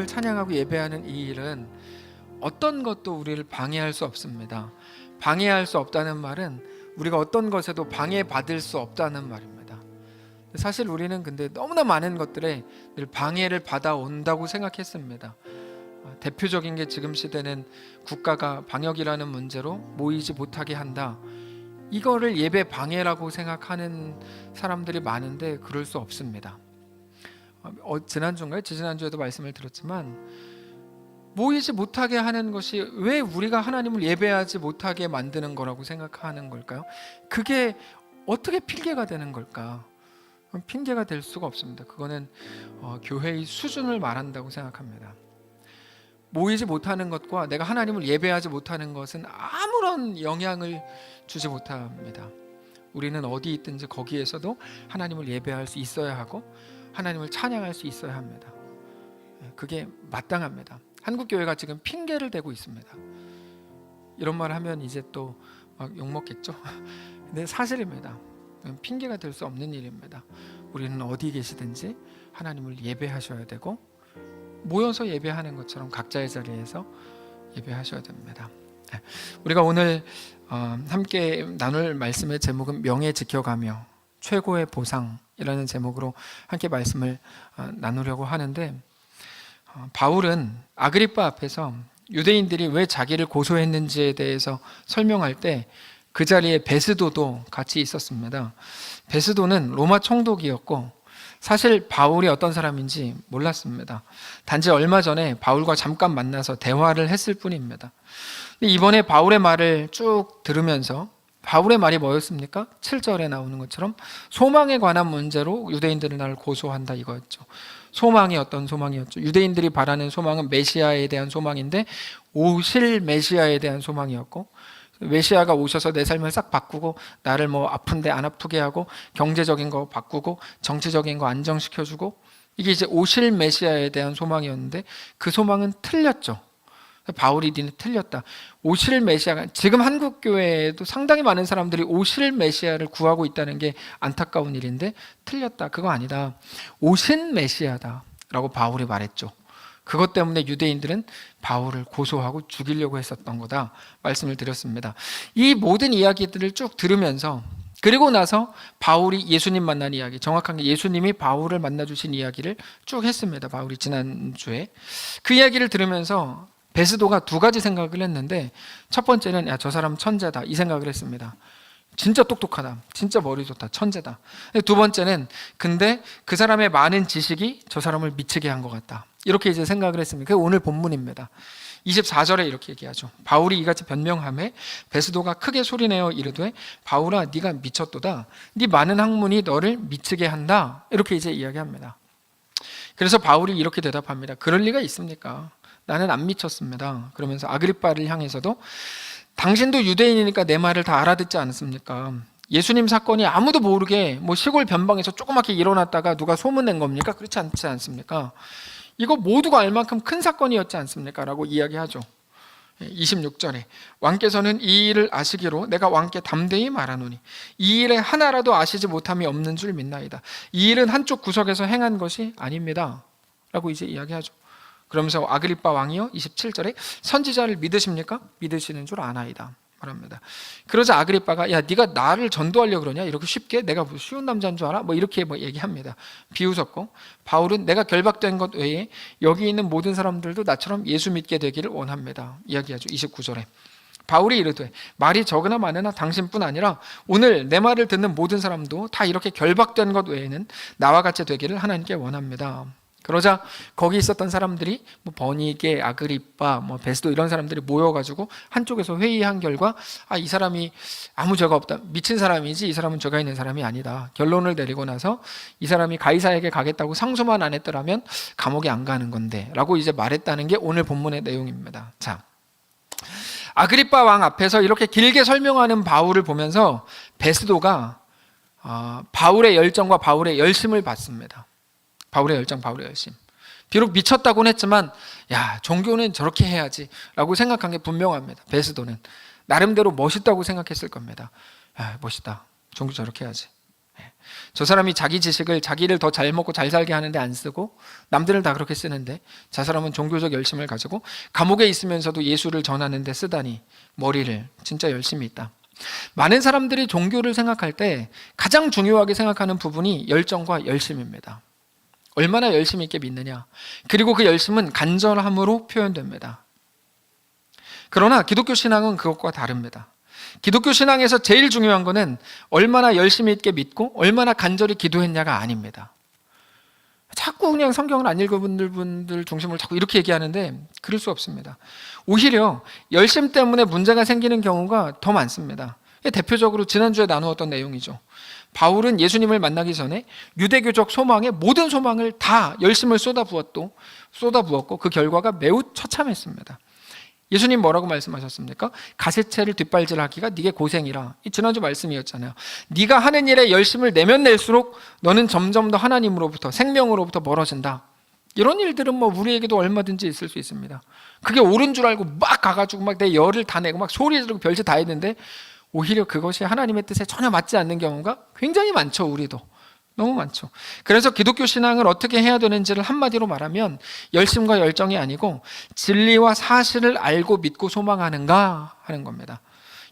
찬양하고 예배하는 이 일은 어떤 것도 우리를 방해할 수 없습니다. 방해할 수 없다는 말은 우리가 어떤 것에도 방해받을 수 없다는 말입니다. 사실 우리는 근데 너무나 많은 것들에 늘 방해를 받아온다고 생각했습니다. 대표적인 게 지금 시대는 국가가 방역이라는 문제로 모이지 못하게 한다. 이거를 예배 방해라고 생각하는 사람들이 많은데 그럴 수 없습니다. 지난주인가요? 지난주에도 말씀을 드렸지만 모이지 못하게 하는 것이 왜 우리가 하나님을 예배하지 못하게 만드는 거라고 생각하는 걸까요? 그게 어떻게 핑계가 되는 걸까? 핑계가 될 수가 없습니다. 그거는 교회의 수준을 말한다고 생각합니다. 모이지 못하는 것과 내가 하나님을 예배하지 못하는 것은 아무런 영향을 주지 못합니다. 우리는 어디 있든지 거기에서도 하나님을 예배할 수 있어야 하고 하나님을 찬양할 수 있어야 합니다. 그게 마땅합니다. 한국교회가 지금 핑계를 대고 있습니다. 이런 말 하면 이제 또 막 욕먹겠죠. 근데 사실입니다. 핑계가 될 수 없는 일입니다. 우리는 어디 계시든지 하나님을 예배하셔야 되고 모여서 예배하는 것처럼 각자의 자리에서 예배하셔야 됩니다. 우리가 오늘 함께 나눌 말씀의 제목은 명예 지켜가며 최고의 보상이라는 제목으로 함께 말씀을 나누려고 하는데, 바울은 아그리빠 앞에서 유대인들이 왜 자기를 고소했는지에 대해서 설명할 때 그 자리에 베스도도 같이 있었습니다. 베스도는 로마 총독이었고 사실 바울이 어떤 사람인지 몰랐습니다. 단지 얼마 전에 바울과 잠깐 만나서 대화를 했을 뿐입니다. 근데 이번에 바울의 말을 쭉 들으면서 바울의 말이 뭐였습니까? 7절에 나오는 것처럼 소망에 관한 문제로 유대인들은 나를 고소한다 이거였죠. 소망이 어떤 소망이었죠? 유대인들이 바라는 소망은 메시아에 대한 소망인데 오실 메시아에 대한 소망이었고, 메시아가 오셔서 내 삶을 싹 바꾸고 나를 뭐 아픈데 안 아프게 하고 경제적인 거 바꾸고 정치적인 거 안정시켜주고, 이게 이제 오실 메시아에 대한 소망이었는데 그 소망은 틀렸죠. 바울이 니는 틀렸다. 오실 메시아가, 지금 한국 교회에도 상당히 많은 사람들이 오실 메시아를 구하고 있다는 게 안타까운 일인데 틀렸다. 그거 아니다. 오신 메시아다 라고 바울이 말했죠. 그것 때문에 유대인들은 바울을 고소하고 죽이려고 했었던 거다 말씀을 드렸습니다. 이 모든 이야기들을 쭉 들으면서, 그리고 나서 바울이 예수님 만난 이야기, 정확한 게 예수님이 바울을 만나주신 이야기를 쭉 했습니다. 바울이 지난주에 그 이야기를 들으면서 베스도가 두 가지 생각을 했는데, 첫 번째는 야, 저 사람 천재다 이 생각을 했습니다. 진짜 똑똑하다, 진짜 머리 좋다, 천재다. 두 번째는 근데 그 사람의 많은 지식이 저 사람을 미치게 한 것 같다, 이렇게 이제 생각을 했습니다. 그게 오늘 본문입니다. 24절에 이렇게 얘기하죠. 바울이 이같이 변명하매 베스도가 크게 소리내어 이르되 바울아 네가 미쳤도다, 네 많은 학문이 너를 미치게 한다, 이렇게 이제 이야기합니다. 그래서 바울이 이렇게 대답합니다. 그럴 리가 있습니까? 나는 안 미쳤습니다. 그러면서 아그리빠를 향해서도 당신도 유대인이니까 내 말을 다 알아듣지 않습니까? 예수님 사건이 아무도 모르게 뭐 시골 변방에서 조그맣게 일어났다가 누가 소문낸 겁니까? 그렇지 않지 않습니까? 이거 모두가 알 만큼 큰 사건이었지 않습니까? 라고 이야기하죠. 26절에 왕께서는 이 일을 아시기로 내가 왕께 담대히 말하노니 이 일에 하나라도 아시지 못함이 없는 줄 믿나이다. 이 일은 한쪽 구석에서 행한 것이 아닙니다 라고 이제 이야기하죠. 그러면서 아그리빠 왕이요 27절에 선지자를 믿으십니까? 믿으시는 줄 아나이다 말합니다. 그러자 아그리빠가 야 네가 나를 전도하려고 그러냐? 이렇게 쉽게? 내가 뭐 쉬운 남자인 줄 알아? 뭐 이렇게 뭐 얘기합니다. 비웃었고, 바울은 내가 결박된 것 외에 여기 있는 모든 사람들도 나처럼 예수 믿게 되기를 원합니다 이야기하죠. 29절에 바울이 이르되 말이 적으나 많으나 당신뿐 아니라 오늘 내 말을 듣는 모든 사람도 다 이렇게 결박된 것 외에는 나와 같이 되기를 하나님께 원합니다. 그러자 거기 있었던 사람들이 뭐 버니게, 아그리빠, 뭐 베스도 이런 사람들이 모여가지고 한쪽에서 회의한 결과 이 사람이 아무 죄가 없다, 미친 사람이지 이 사람은 죄가 있는 사람이 아니다 결론을 내리고 나서 이 사람이 가이사에게 가겠다고 상소만 안 했더라면 감옥에 안 가는 건데 라고 이제 말했다는 게 오늘 본문의 내용입니다. 자, 아그리빠 왕 앞에서 이렇게 길게 설명하는 바울을 보면서 베스도가 바울의 열정과 바울의 열심을 봤습니다. 바울의 열정, 바울의 열심. 비록 미쳤다고는 했지만 야, 종교는 저렇게 해야지 라고 생각한 게 분명합니다. 베스도는 나름대로 멋있다고 생각했을 겁니다. 야, 멋있다, 종교 저렇게 해야지. 저 사람이 자기 지식을 자기를 더 잘 먹고 잘 살게 하는데 안 쓰고 남들을 다 그렇게 쓰는데 저 사람은 종교적 열심을 가지고 감옥에 있으면서도 예수를 전하는데 쓰다니 머리를 진짜 열심히 있다. 많은 사람들이 종교를 생각할 때 가장 중요하게 생각하는 부분이 열정과 열심입니다. 얼마나 열심히 있게 믿느냐, 그리고 그 열심은 간절함으로 표현됩니다. 그러나 기독교 신앙은 그것과 다릅니다. 기독교 신앙에서 제일 중요한 것은 얼마나 열심히 있게 믿고 얼마나 간절히 기도했냐가 아닙니다. 자꾸 그냥 성경을 안 읽어본 분들 중심으로 자꾸 이렇게 얘기하는데 그럴 수 없습니다. 오히려 열심 때문에 문제가 생기는 경우가 더 많습니다. 대표적으로 지난주에 나누었던 내용이죠. 바울은 예수님을 만나기 전에 유대교적 소망에 모든 소망을 다 열심을 쏟아부었고 그 결과가 매우 처참했습니다. 예수님 뭐라고 말씀하셨습니까? 가시채를 뒷발질하기가 네게 고생이라. 이 지난주 말씀이었잖아요. 네가 하는 일에 열심을 내면 낼수록 너는 점점 더 하나님으로부터, 생명으로부터 멀어진다. 이런 일들은 뭐 우리에게도 얼마든지 있을 수 있습니다. 그게 옳은 줄 알고 막 가가지고 막 내 열을 다 내고 막 소리 지르고 별짓 다 했는데 오히려 그것이 하나님의 뜻에 전혀 맞지 않는 경우가 굉장히 많죠. 우리도 너무 많죠. 그래서 기독교 신앙을 어떻게 해야 되는지를 한마디로 말하면 열심과 열정이 아니고 진리와 사실을 알고 믿고 소망하는가 하는 겁니다.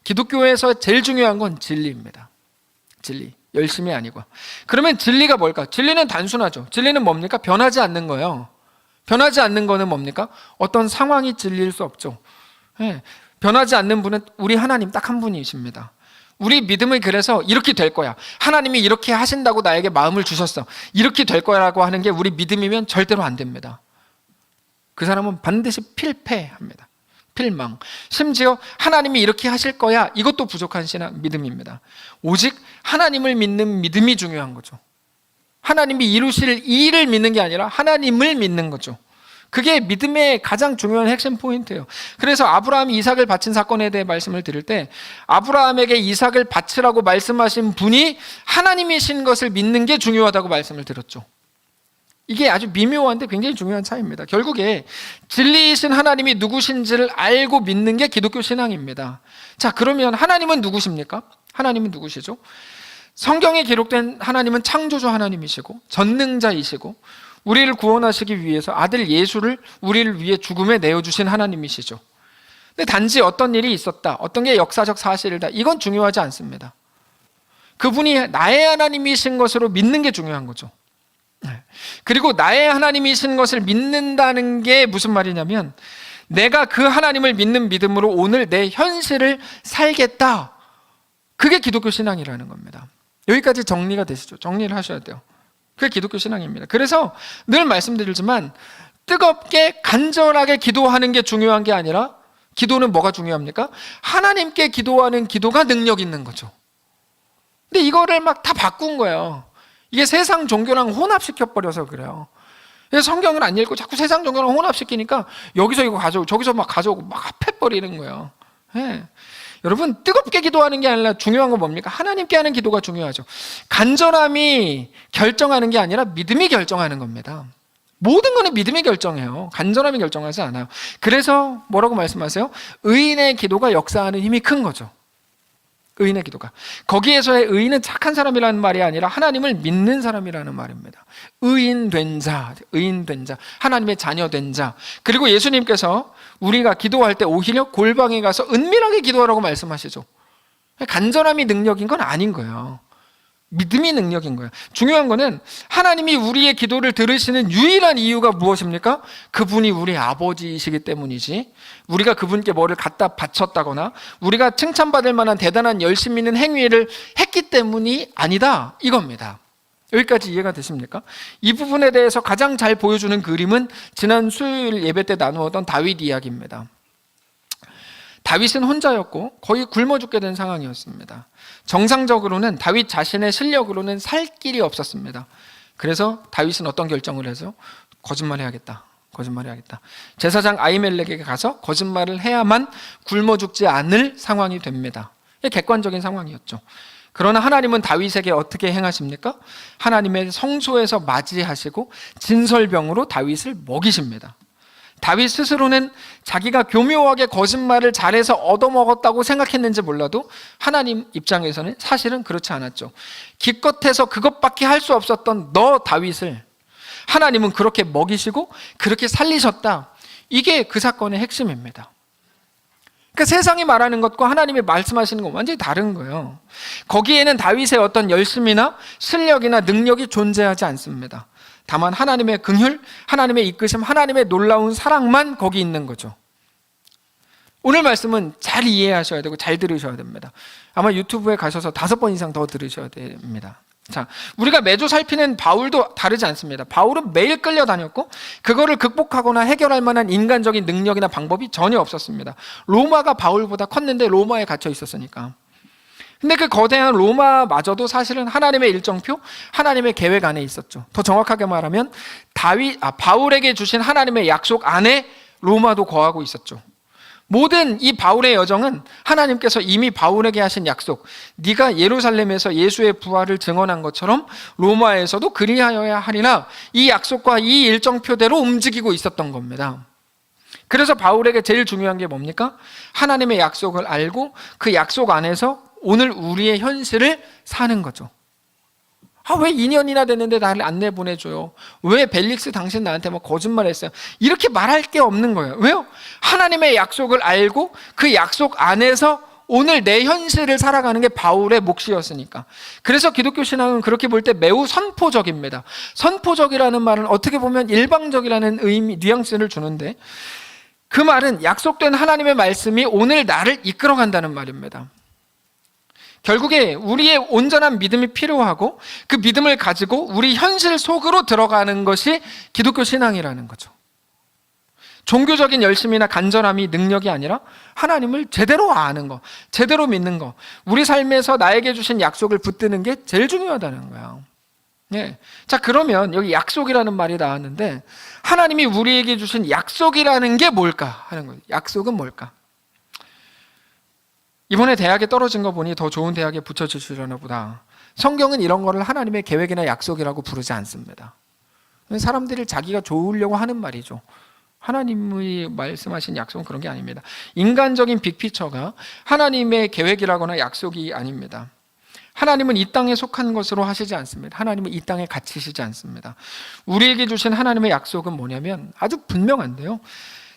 기독교에서 제일 중요한 건 진리입니다. 진리, 열심이 아니고. 그러면 진리가 뭘까? 진리는 단순하죠. 진리는 뭡니까? 변하지 않는 거예요. 변하지 않는 거는 뭡니까? 어떤 상황이 진리일 수 없죠. 변하지 않는 분은 우리 하나님 딱 한 분이십니다. 우리 믿음은 그래서 이렇게 될 거야. 하나님이 이렇게 하신다고 나에게 마음을 주셨어. 이렇게 될 거라고 하는 게 우리 믿음이면 절대로 안 됩니다. 그 사람은 반드시 필패합니다. 필망. 심지어 하나님이 이렇게 하실 거야. 이것도 부족한 믿음입니다. 오직 하나님을 믿는 믿음이 중요한 거죠. 하나님이 이루실 이 일을 믿는 게 아니라 하나님을 믿는 거죠. 그게 믿음의 가장 중요한 핵심 포인트예요. 그래서 아브라함이 이삭을 바친 사건에 대해 말씀을 드릴 때 아브라함에게 이삭을 바치라고 말씀하신 분이 하나님이신 것을 믿는 게 중요하다고 말씀을 드렸죠. 이게 아주 미묘한데 굉장히 중요한 차이입니다. 결국에 진리이신 하나님이 누구신지를 알고 믿는 게 기독교 신앙입니다. 자, 그러면 하나님은 누구십니까? 하나님은 누구시죠? 성경에 기록된 하나님은 창조주 하나님이시고 전능자이시고 우리를 구원하시기 위해서 아들 예수를 우리를 위해 죽음에 내어주신 하나님이시죠. 근데 단지 어떤 일이 있었다, 어떤 게 역사적 사실이다, 이건 중요하지 않습니다. 그분이 나의 하나님이신 것으로 믿는 게 중요한 거죠. 그리고 나의 하나님이신 것을 믿는다는 게 무슨 말이냐면 내가 그 하나님을 믿는 믿음으로 오늘 내 현실을 살겠다. 그게 기독교 신앙이라는 겁니다. 여기까지 정리가 되시죠? 정리를 하셔야 돼요. 그게 기독교 신앙입니다. 그래서 늘 말씀드리지만 뜨겁게 간절하게 기도하는 게 중요한 게 아니라 기도는 뭐가 중요합니까? 하나님께 기도하는 기도가 능력 있는 거죠. 근데 이거를 막 다 바꾼 거예요. 이게 세상 종교랑 혼합시켜버려서 그래요. 그래서 성경을 안 읽고 자꾸 세상 종교랑 혼합시키니까 여기서 이거 가져오고 저기서 막 가져오고 막 합해버리는 거예요. 여러분, 뜨겁게 기도하는 게 아니라 중요한 건 뭡니까? 하나님께 하는 기도가 중요하죠. 간절함이 결정하는 게 아니라 믿음이 결정하는 겁니다. 모든 거는 믿음이 결정해요. 간절함이 결정하지 않아요. 그래서 뭐라고 말씀하세요? 의인의 기도가 역사하는 힘이 큰 거죠. 의인의 기도가. 거기에서의 의인은 착한 사람이라는 말이 아니라 하나님을 믿는 사람이라는 말입니다. 의인된 자, 하나님의 자녀된 자. 그리고 예수님께서 우리가 기도할 때 오히려 골방에 가서 은밀하게 기도하라고 말씀하시죠. 간절함이 능력인 건 아닌 거예요. 믿음이 능력인 거예요. 중요한 거는 하나님이 우리의 기도를 들으시는 유일한 이유가 무엇입니까? 그분이 우리 아버지이시기 때문이지, 우리가 그분께 뭐를 갖다 바쳤다거나 우리가 칭찬받을 만한 대단한 열심 있는 행위를 했기 때문이 아니다, 이겁니다. 여기까지 이해가 되십니까? 이 부분에 대해서 가장 잘 보여주는 그림은 지난 수요일 예배 때 나누었던 다윗 이야기입니다. 다윗은 혼자였고 거의 굶어 죽게 된 상황이었습니다. 정상적으로는 다윗 자신의 실력으로는 살 길이 없었습니다. 그래서 다윗은 어떤 결정을 해서 거짓말해야겠다. 제사장 아히멜렉에게 가서 거짓말을 해야만 굶어 죽지 않을 상황이 됩니다. 이게 객관적인 상황이었죠. 그러나 하나님은 다윗에게 어떻게 행하십니까? 하나님의 성소에서 맞이하시고 진설병으로 다윗을 먹이십니다. 다윗 스스로는 자기가 교묘하게 거짓말을 잘해서 얻어먹었다고 생각했는지 몰라도 하나님 입장에서는 사실은 그렇지 않았죠. 기껏해서 그것밖에 할 수 없었던 너 다윗을 하나님은 그렇게 먹이시고 그렇게 살리셨다. 이게 그 사건의 핵심입니다. 그러니까 세상이 말하는 것과 하나님이 말씀하시는 건 완전히 다른 거예요. 거기에는 다윗의 어떤 열심이나 실력이나 능력이 존재하지 않습니다. 다만 하나님의 긍휼, 하나님의 이끄심, 하나님의 놀라운 사랑만 거기 있는 거죠. 오늘 말씀은 잘 이해하셔야 되고 잘 들으셔야 됩니다. 아마 유튜브에 가셔서 5번 이상 더 들으셔야 됩니다. 자, 우리가 매주 살피는 바울도 다르지 않습니다. 바울은 매일 끌려다녔고 그거를 극복하거나 해결할 만한 인간적인 능력이나 방법이 전혀 없었습니다. 로마가 바울보다 컸는데 로마에 갇혀 있었으니까. 근데 그 거대한 로마마저도 사실은 하나님의 일정표, 하나님의 계획 안에 있었죠. 더 정확하게 말하면 바울에게 주신 하나님의 약속 안에 로마도 거하고 있었죠. 모든 이 바울의 여정은 하나님께서 이미 바울에게 하신 약속, 네가 예루살렘에서 예수의 부활을 증언한 것처럼 로마에서도 그리하여야 하리라, 이 약속과 이 일정표대로 움직이고 있었던 겁니다. 그래서 바울에게 제일 중요한 게 뭡니까? 하나님의 약속을 알고 그 약속 안에서 오늘 우리의 현실을 사는 거죠. 왜 2년이나 됐는데 나를 안 내보내줘요? 왜 벨릭스 당신 나한테 뭐 거짓말했어요? 이렇게 말할 게 없는 거예요. 왜요? 하나님의 약속을 알고 그 약속 안에서 오늘 내 현실을 살아가는 게 바울의 몫이었으니까. 그래서 기독교 신앙은 그렇게 볼 때 매우 선포적입니다. 선포적이라는 말은 어떻게 보면 일방적이라는 의미, 뉘앙스를 주는데 그 말은 약속된 하나님의 말씀이 오늘 나를 이끌어간다는 말입니다. 결국에 우리의 온전한 믿음이 필요하고 그 믿음을 가지고 우리 현실 속으로 들어가는 것이 기독교 신앙이라는 거죠. 종교적인 열심이나 간절함이 능력이 아니라 하나님을 제대로 아는 거, 제대로 믿는 거, 우리 삶에서 나에게 주신 약속을 붙드는 게 제일 중요하다는 거예요. 네. 자, 그러면 여기 약속이라는 말이 나왔는데 하나님이 우리에게 주신 약속이라는 게 뭘까 하는 거예요. 약속은 뭘까? 이번에 대학에 떨어진 거 보니 더 좋은 대학에 붙여주시려나 보다. 성경은 이런 거를 하나님의 계획이나 약속이라고 부르지 않습니다. 사람들이 자기가 좋으려고 하는 말이죠. 하나님이 말씀하신 약속은 그런 게 아닙니다. 인간적인 빅피처가 하나님의 계획이라거나 약속이 아닙니다. 하나님은 이 땅에 속한 것으로 하시지 않습니다. 하나님은 이 땅에 갇히시지 않습니다. 우리에게 주신 하나님의 약속은 뭐냐면 아주 분명한데요.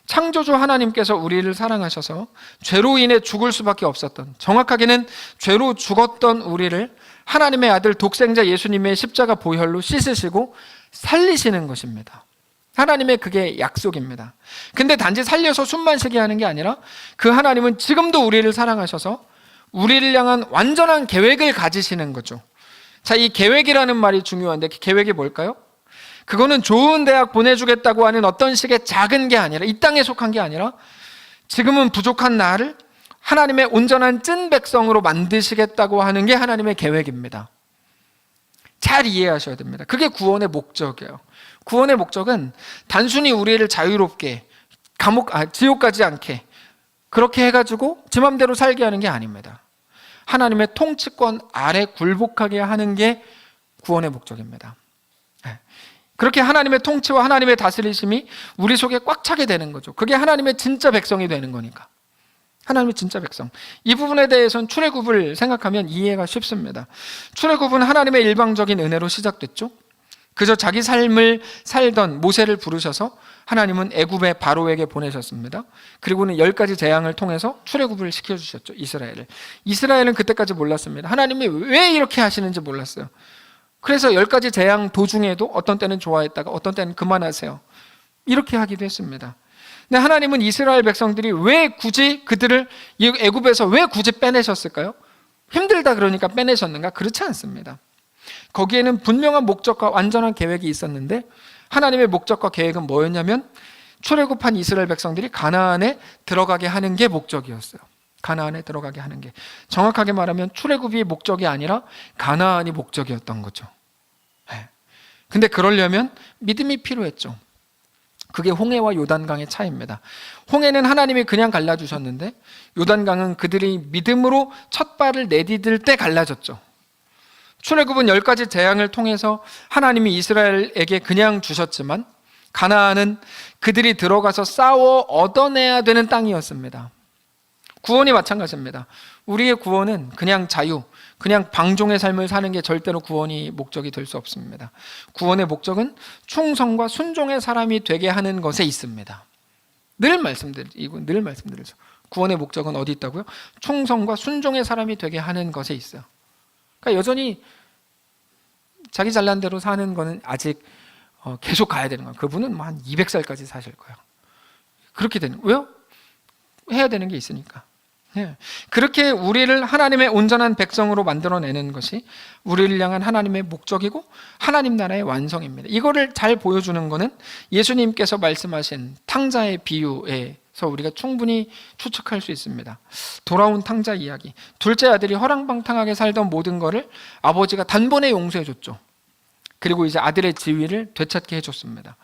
창조주 하나님께서 우리를 사랑하셔서 죄로 인해 죽을 수밖에 없었던, 정확하게는 죄로 죽었던 우리를 하나님의 아들 독생자 예수님의 십자가 보혈로 씻으시고 살리시는 것입니다. 하나님의 그게 약속입니다. 근데 단지 살려서 숨만 쉬게 하는 게 아니라 그 하나님은 지금도 우리를 사랑하셔서 우리를 향한 완전한 계획을 가지시는 거죠. 자, 이 계획이라는 말이 중요한데 그 계획이 뭘까요? 그거는 좋은 대학 보내주겠다고 하는 어떤 식의 작은 게 아니라, 이 땅에 속한 게 아니라 지금은 부족한 나를 하나님의 온전한 찐 백성으로 만드시겠다고 하는 게 하나님의 계획입니다. 잘 이해하셔야 됩니다. 그게 구원의 목적이에요. 구원의 목적은 단순히 우리를 자유롭게 지옥 가지 않게 그렇게 해가지고 지 맘대로 살게 하는 게 아닙니다. 하나님의 통치권 아래 굴복하게 하는 게 구원의 목적입니다. 그렇게 하나님의 통치와 하나님의 다스리심이 우리 속에 꽉 차게 되는 거죠. 그게 하나님의 진짜 백성이 되는 거니까. 하나님의 진짜 백성. 이 부분에 대해서는 출애굽을 생각하면 이해가 쉽습니다. 출애굽은 하나님의 일방적인 은혜로 시작됐죠. 그저 자기 삶을 살던 모세를 부르셔서 하나님은 애굽의 바로에게 보내셨습니다. 그리고는 10가지 재앙을 통해서 출애굽을 시켜주셨죠. 이스라엘은 그때까지 몰랐습니다. 하나님이 왜 이렇게 하시는지 몰랐어요. 그래서 10가지 재앙 도중에도 어떤 때는 좋아했다가 어떤 때는 그만하세요, 이렇게 하기도 했습니다. 근데 하나님은 이스라엘 백성들이 왜 굳이 그들을 애굽에서 왜 굳이 빼내셨을까요? 힘들다 그러니까 빼내셨는가? 그렇지 않습니다. 거기에는 분명한 목적과 완전한 계획이 있었는데 하나님의 목적과 계획은 뭐였냐면 출애굽한 이스라엘 백성들이 가나안에 들어가게 하는 게 목적이었어요. 가나안에 들어가게 하는 게, 정확하게 말하면 출애굽이 목적이 아니라 가나안이 목적이었던 거죠. 근데 그러려면 믿음이 필요했죠. 그게 홍해와 요단강의 차이입니다. 홍해는 하나님이 그냥 갈라주셨는데 요단강은 그들이 믿음으로 첫 발을 내디딜 때 갈라졌죠. 출애굽은 10가지 재앙을 통해서 하나님이 이스라엘에게 그냥 주셨지만 가나안은 그들이 들어가서 싸워 얻어내야 되는 땅이었습니다. 구원이 마찬가지입니다. 우리의 구원은 그냥 자유, 그냥 방종의 삶을 사는 게 절대로 구원이 목적이 될 수 없습니다. 구원의 목적은 충성과 순종의 사람이 되게 하는 것에 있습니다. 늘 말씀드리죠. 구원의 목적은 어디 있다고요? 충성과 순종의 사람이 되게 하는 것에 있어요. 그러니까 여전히 자기 잘난 대로 사는 거는 아직 계속 가야 되는 거예요. 그분은 뭐 한 200살까지 사실 거예요. 그렇게 되는 거예요. 왜요? 해야 되는 게 있으니까. 예. 그렇게 우리를 하나님의 온전한 백성으로 만들어내는 것이 우리를 향한 하나님의 목적이고 하나님 나라의 완성입니다. 이거를 잘 보여주는 것은 예수님께서 말씀하신 탕자의 비유에서 우리가 충분히 추측할 수 있습니다. 돌아온 탕자 이야기. 둘째 아들이 허랑방탕하게 살던 모든 것을 아버지가 단번에 용서해 줬죠. 그리고 이제 아들의 지위를 되찾게 해줬습니다.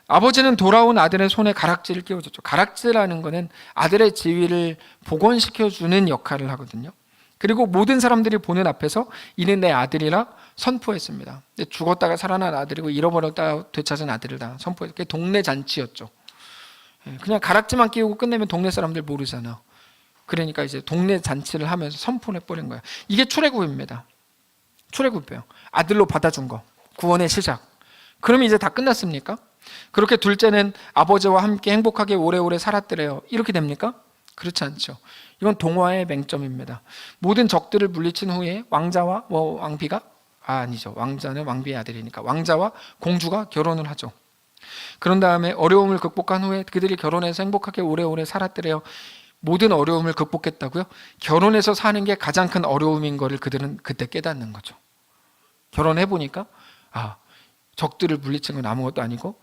아버지는 돌아온 아들의 손에 가락지를 끼워줬죠. 가락지라는 것은 아들의 지위를 복원시켜주는 역할을 하거든요. 그리고 모든 사람들이 보는 앞에서 이는 내 아들이라 선포했습니다. 죽었다가 살아난 아들이고 잃어버렸다가 되찾은 아들이다 선포했어요. 그게 동네 잔치였죠. 그냥 가락지만 끼우고 끝내면 동네 사람들 모르잖아요. 그러니까 이제 동네 잔치를 하면서 선포를 해버린 거예요. 이게 출애굽입니다. 출애굽이에요. 아들로 받아준 거. 구원의 시작. 그러면 이제 다 끝났습니까? 그렇게 둘째는 아버지와 함께 행복하게 오래오래 살았더래요. 이렇게 됩니까? 그렇지 않죠. 이건 동화의 맹점입니다. 모든 적들을 물리친 후에 왕자와 왕비가 아니죠. 왕자는 왕비의 아들이니까 왕자와 공주가 결혼을 하죠. 그런 다음에 어려움을 극복한 후에 그들이 결혼해서 행복하게 오래오래 살았더래요. 모든 어려움을 극복했다고요? 결혼해서 사는 게 가장 큰 어려움인 거를 그들은 그때 깨닫는 거죠. 결혼해보니까 적들을 물리친 건 아무것도 아니고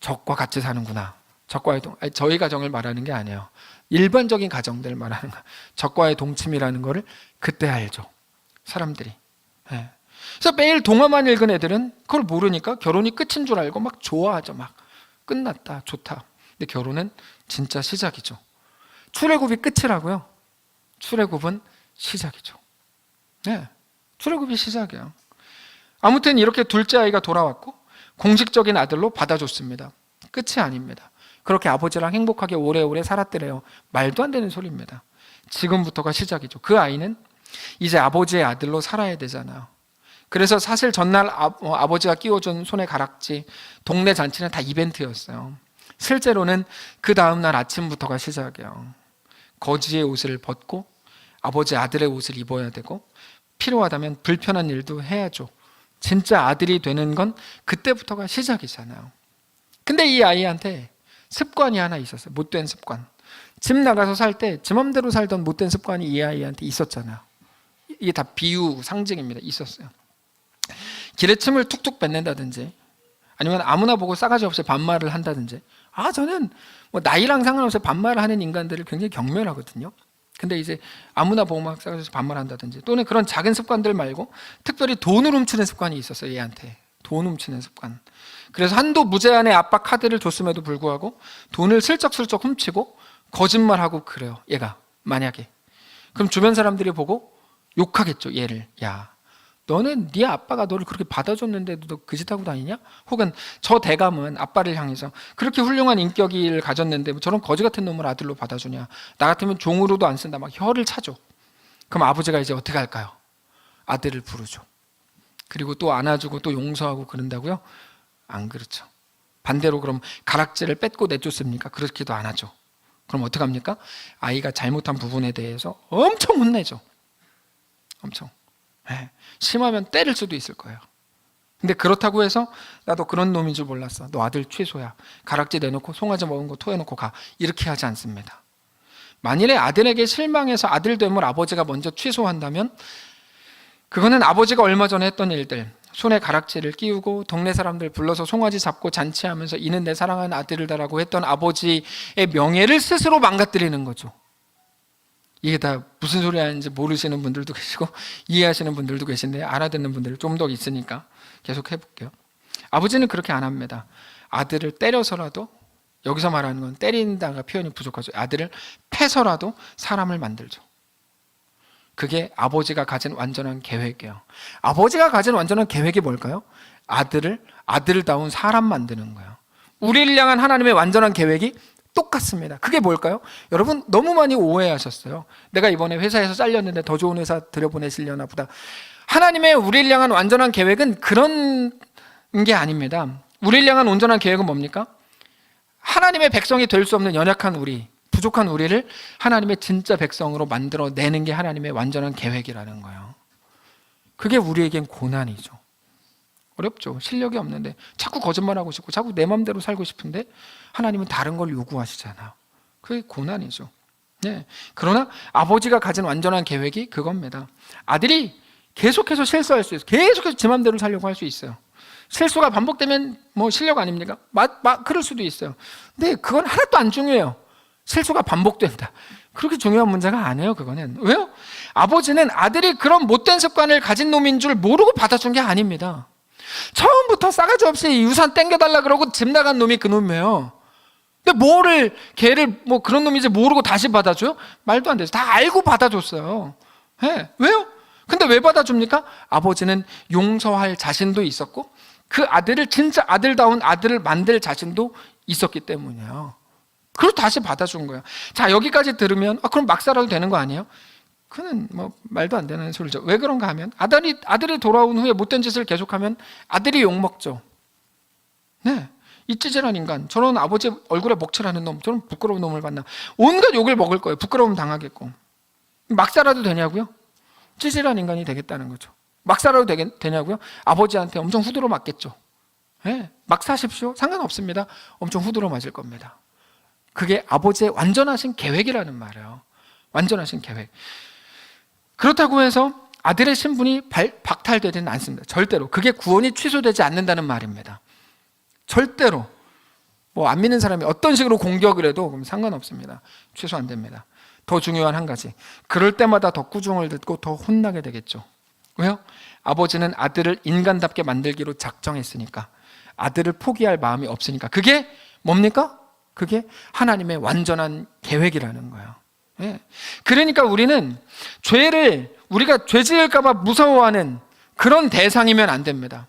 적과 같이 사는구나. 저희 가정을 말하는 게 아니에요. 일반적인 가정들을 말하는 거예요. 적과의 동침이라는 거를 그때 알죠. 사람들이. 그래서 매일 동화만 읽은 애들은 그걸 모르니까 결혼이 끝인 줄 알고 막 좋아하죠. 막 끝났다, 좋다. 근데 결혼은 진짜 시작이죠. 출애굽이 끝이라고요? 출애굽은 시작이죠. 출애굽이 시작이에요. 아무튼 이렇게 둘째 아이가 돌아왔고 공식적인 아들로 받아줬습니다. 끝이 아닙니다. 그렇게 아버지랑 행복하게 오래오래 살았더래요. 말도 안 되는 소리입니다. 지금부터가 시작이죠. 그 아이는 이제 아버지의 아들로 살아야 되잖아요. 그래서 사실 전날 아버지가 끼워준 손에 가락지, 동네 잔치는 다 이벤트였어요. 실제로는 그 다음날 아침부터가 시작이에요. 거지의 옷을 벗고 아버지 아들의 옷을 입어야 되고 필요하다면 불편한 일도 해야죠. 진짜 아들이 되는 건 그때부터가 시작이잖아요. 근데 이 아이한테 습관이 하나 있었어요. 못된 습관. 집 나가서 살 때 지 맘대로 살던 못된 습관이 이 아이한테 있었잖아요. 이게 다 비유, 상징입니다. 있었어요. 길에 침을 툭툭 뱉는다든지 아니면 아무나 보고 싸가지 없이 반말을 한다든지 저는 뭐 나이랑 상관없이 반말을 하는 인간들을 굉장히 경멸하거든요. 근데 이제 아무나 보고 막 싸가지 반말한다든지 또는 그런 작은 습관들 말고 특별히 돈을 훔치는 습관이 있었어요. 얘한테 돈 훔치는 습관. 그래서 한도 무제한의 아빠 카드를 줬음에도 불구하고 돈을 슬쩍슬쩍 훔치고 거짓말하고 그래요. 얘가 만약에 그럼 주변 사람들이 보고 욕하겠죠. 얘를. 야, 너는 네 아빠가 너를 그렇게 받아줬는데도 너 그 짓 하고 다니냐? 혹은 저 대감은 아빠를 향해서 그렇게 훌륭한 인격을 가졌는데 뭐 저런 거지 같은 놈을 아들로 받아주냐? 나 같으면 종으로도 안 쓴다. 막 혀를 차죠. 그럼 아버지가 이제 어떻게 할까요? 아들을 부르죠. 그리고 또 안아주고 또 용서하고 그런다고요? 안 그렇죠. 반대로 그럼 가락지를 뺏고 내쫓습니까? 그렇게도 안 하죠. 그럼 어떡합니까? 아이가 잘못한 부분에 대해서 엄청 혼내죠. 엄청. 심하면 때릴 수도 있을 거예요. 근데 그렇다고 해서 나도 그런 놈인 줄 몰랐어. 너 아들 취소야. 가락지 내놓고 송아지 먹은 거 토해놓고 가. 이렇게 하지 않습니다. 만일에 아들에게 실망해서 아들 됨을 아버지가 먼저 취소한다면 그거는 아버지가 얼마 전에 했던 일들, 손에 가락지를 끼우고 동네 사람들 불러서 송아지 잡고 잔치하면서 이는 내 사랑하는 아들이다라고 했던 아버지의 명예를 스스로 망가뜨리는 거죠. 이게 다 무슨 소리 하는지 모르시는 분들도 계시고 이해하시는 분들도 계신데 알아듣는 분들이 좀 더 있으니까 계속 해볼게요. 아버지는 그렇게 안 합니다. 아들을 때려서라도, 여기서 말하는 건 때린다가 표현이 부족하죠. 아들을 패서라도 사람을 만들죠. 그게 아버지가 가진 완전한 계획이에요. 아버지가 가진 완전한 계획이 뭘까요? 아들다운 사람 만드는 거예요. 우리를 향한 하나님의 완전한 계획이 똑같습니다. 그게 뭘까요? 여러분 너무 많이 오해하셨어요. 내가 이번에 회사에서 잘렸는데 더 좋은 회사 들여보내시려나 보다. 하나님의 우리를 향한 완전한 계획은 그런 게 아닙니다. 우리를 향한 온전한 계획은 뭡니까? 하나님의 백성이 될 수 없는 연약한 우리, 부족한 우리를 하나님의 진짜 백성으로 만들어내는 게 하나님의 완전한 계획이라는 거예요. 그게 우리에겐 고난이죠. 어렵죠. 실력이 없는데 자꾸 거짓말하고 싶고 자꾸 내 맘대로 살고 싶은데 하나님은 다른 걸 요구하시잖아요. 그게 고난이죠. 네. 그러나 아버지가 가진 완전한 계획이 그겁니다. 아들이 계속해서 실수할 수 있어요. 계속해서 제 맘대로 살려고 할 수 있어요. 실수가 반복되면 뭐 실력 아닙니까? 그럴 수도 있어요. 근데 그건 하나도 안 중요해요. 실수가 반복된다. 그렇게 중요한 문제가 아니에요. 그거는. 왜요? 아버지는 아들이 그런 못된 습관을 가진 놈인 줄 모르고 받아준 게 아닙니다. 처음부터 싸가지 없이 유산 땡겨달라 그러고 집 나간 놈이 그 놈이에요. 근데 걔를 뭐 그런 놈인지 모르고 다시 받아줘요? 말도 안 되죠. 다 알고 받아줬어요. 네. 왜요? 근데 왜 받아줍니까? 아버지는 용서할 자신도 있었고 그 아들을 진짜 아들다운 아들을 만들 자신도 있었기 때문이에요. 그래서 다시 받아준 거예요. 자, 여기까지 들으면 그럼 막 살아도 되는 거 아니에요? 그는 뭐 말도 안 되는 소리죠. 왜 그런가 하면 아들이 돌아온 후에 못된 짓을 계속하면 아들이 욕먹죠. 네, 이 찌질한 인간, 저런 아버지 얼굴에 먹칠하는 놈, 저런 부끄러운 놈을 만나 온갖 욕을 먹을 거예요. 부끄러움 당하겠고. 막 살아도 되냐고요? 찌질한 인간이 되겠다는 거죠. 막 살아도 되냐고요? 아버지한테 엄청 후드로 맞겠죠. 네, 막 사십시오. 상관없습니다. 엄청 후드로 맞을 겁니다. 그게 아버지의 완전하신 계획이라는 말이에요. 완전하신 계획. 그렇다고 해서 아들의 신분이 박탈되지는 않습니다. 절대로. 그게 구원이 취소되지 않는다는 말입니다. 절대로. 뭐 안 믿는 사람이 어떤 식으로 공격을 해도 그럼 상관없습니다. 취소 안 됩니다. 더 중요한 한 가지. 그럴 때마다 더 꾸중을 듣고 더 혼나게 되겠죠. 왜요? 아버지는 아들을 인간답게 만들기로 작정했으니까. 아들을 포기할 마음이 없으니까. 그게 뭡니까? 그게 하나님의 완전한 계획이라는 거예요. 네. 그러니까 우리는 우리가 죄 지을까봐 무서워하는 그런 대상이면 안 됩니다.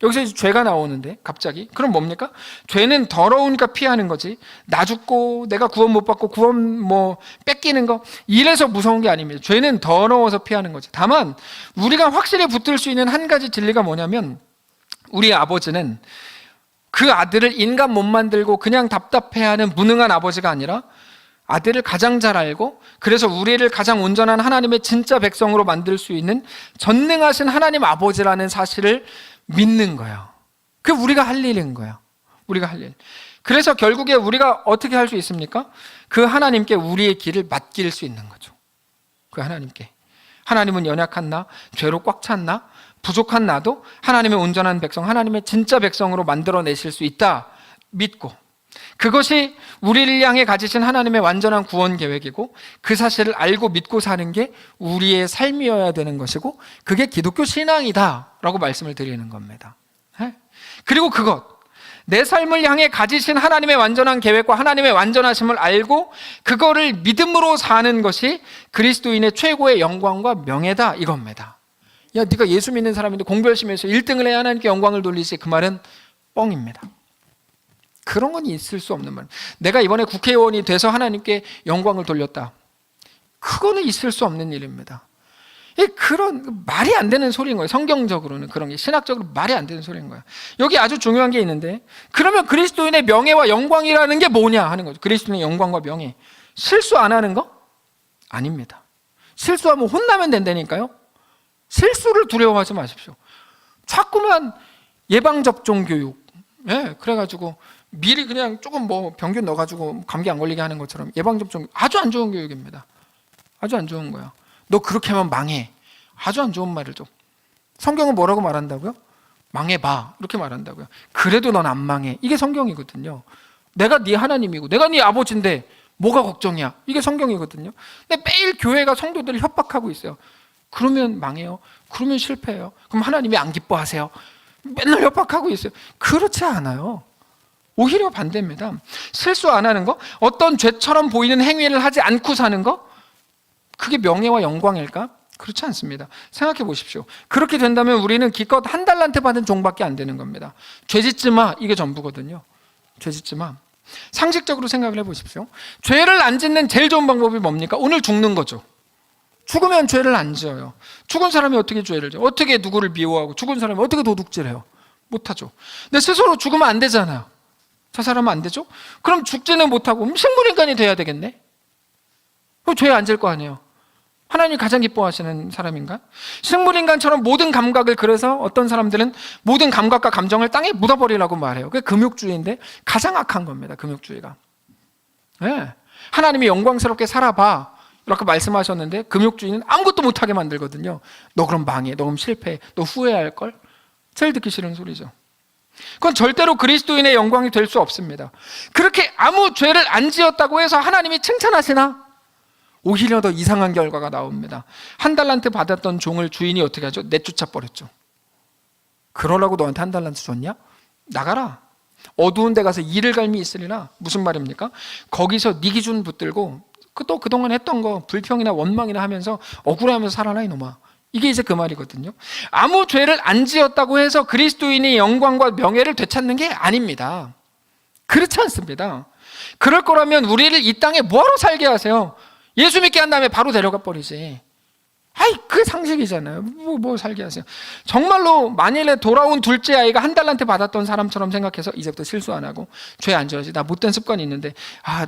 여기서 이제 죄가 나오는데 갑자기 그럼 뭡니까? 죄는 더러우니까 피하는 거지. 나 죽고 내가 구원 못 받고 구원 뭐 뺏기는 거 이래서 무서운 게 아닙니다. 죄는 더러워서 피하는 거지. 다만 우리가 확실히 붙들 수 있는 한 가지 진리가 뭐냐면 우리 아버지는 그 아들을 인간 못 만들고 그냥 답답해하는 무능한 아버지가 아니라 아들을 가장 잘 알고 그래서 우리를 가장 온전한 하나님의 진짜 백성으로 만들 수 있는 전능하신 하나님 아버지라는 사실을 믿는 거예요. 그게 우리가 할 일인 거예요. 우리가 할 일. 그래서 결국에 우리가 어떻게 할 수 있습니까? 그 하나님께 우리의 길을 맡길 수 있는 거죠. 그 하나님께. 하나님은 연약한 나, 죄로 꽉 찬 나, 부족한 나도 하나님의 온전한 백성, 하나님의 진짜 백성으로 만들어내실 수 있다 믿고 그것이 우리를 향해 가지신 하나님의 완전한 구원 계획이고 그 사실을 알고 믿고 사는 게 우리의 삶이어야 되는 것이고 그게 기독교 신앙이다라고 말씀을 드리는 겁니다. 그리고 내 삶을 향해 가지신 하나님의 완전한 계획과 하나님의 완전하심을 알고 그거를 믿음으로 사는 것이 그리스도인의 최고의 영광과 명예다 이겁니다. 야, 네가 예수 믿는 사람인데 공부 열심히 해서 1등을 해야 하나님께 영광을 돌리지 그 말은 뻥입니다. 그런 건 있을 수 없는 말. 내가 이번에 국회의원이 돼서 하나님께 영광을 돌렸다. 그거는 있을 수 없는 일입니다. 그런 말이 안 되는 소리인 거예요. 성경적으로는 그런 게 신학적으로 말이 안 되는 소리인 거예요. 여기 아주 중요한 게 있는데 그러면 그리스도인의 명예와 영광이라는 게 뭐냐 하는 거죠. 그리스도인의 영광과 명예. 실수 안 하는 거? 아닙니다. 실수하면 혼나면 된다니까요. 실수를 두려워하지 마십시오. 자꾸만 예방접종 교육. 그래가지고 미리 그냥 조금 뭐 병균 넣어가지고 감기 안 걸리게 하는 것처럼 예방접종 아주 안 좋은 교육입니다. 아주 안 좋은 거야. 너 그렇게 하면 망해. 아주 안 좋은 말을 좀. 성경은 뭐라고 말한다고요? 망해봐 이렇게 말한다고요. 그래도 넌 안 망해. 이게 성경이거든요. 내가 네 하나님이고 내가 네 아버지인데 뭐가 걱정이야. 이게 성경이거든요. 근데 매일 교회가 성도들을 협박하고 있어요. 그러면 망해요. 그러면 실패해요. 그럼 하나님이 안 기뻐하세요. 맨날 협박하고 있어요. 그렇지 않아요. 오히려 반대입니다. 실수 안 하는 거, 어떤 죄처럼 보이는 행위를 하지 않고 사는 거, 그게 명예와 영광일까? 그렇지 않습니다. 생각해 보십시오. 그렇게 된다면 우리는 기껏 한 달란트 받은 종밖에 안 되는 겁니다. 죄 짓지 마, 이게 전부거든요. 죄 짓지 마. 상식적으로 생각을 해보십시오. 죄를 안 짓는 제일 좋은 방법이 뭡니까? 오늘 죽는 거죠. 죽으면 죄를 안 지어요. 죽은 사람이 어떻게 죄를 져요? 어떻게 누구를 미워하고 죽은 사람이 어떻게 도둑질해요? 못하죠. 근데 스스로 죽으면 안 되잖아요. 저 사람은 안 되죠? 그럼 죽지는 못하고 식물인간이 돼야 되겠네? 그럼 죄에 안 질 거 아니에요. 하나님이 가장 기뻐하시는 사람인가? 식물인간처럼 모든 감각을, 그래서 어떤 사람들은 모든 감각과 감정을 땅에 묻어버리라고 말해요. 그게 금욕주의인데 가장 악한 겁니다. 금욕주의가. 네. 하나님이 영광스럽게 살아봐 이렇게 말씀하셨는데 금욕주의는 아무것도 못하게 만들거든요. 너 그럼 망해, 너 그럼 실패해, 너 후회할걸? 제일 듣기 싫은 소리죠. 그건 절대로 그리스도인의 영광이 될 수 없습니다. 그렇게 아무 죄를 안 지었다고 해서 하나님이 칭찬하시나? 오히려 더 이상한 결과가 나옵니다. 한 달란트 받았던 종을 주인이 어떻게 하죠? 내쫓아 버렸죠. 그러라고 너한테 한 달란트 줬냐? 나가라. 어두운 데 가서 이를 갈미 있으리라. 무슨 말입니까? 거기서 네 기준 붙들고 또 그동안 했던 거 불평이나 원망이나 하면서 억울해하면서 살아라 이놈아. 이게 이제 그 말이거든요. 아무 죄를 안 지었다고 해서 그리스도인의 영광과 명예를 되찾는 게 아닙니다. 그렇지 않습니다. 그럴 거라면 우리를 이 땅에 뭐하러 살게 하세요? 예수 믿게 한 다음에 바로 데려가 버리지. 아이, 그게 상식이잖아요. 뭐 살게 하세요. 정말로 만일에 돌아온 둘째 아이가 한 달란트 받았던 사람처럼 생각해서 이제부터 실수 안 하고 죄 안 져야지. 나 못된 습관이 있는데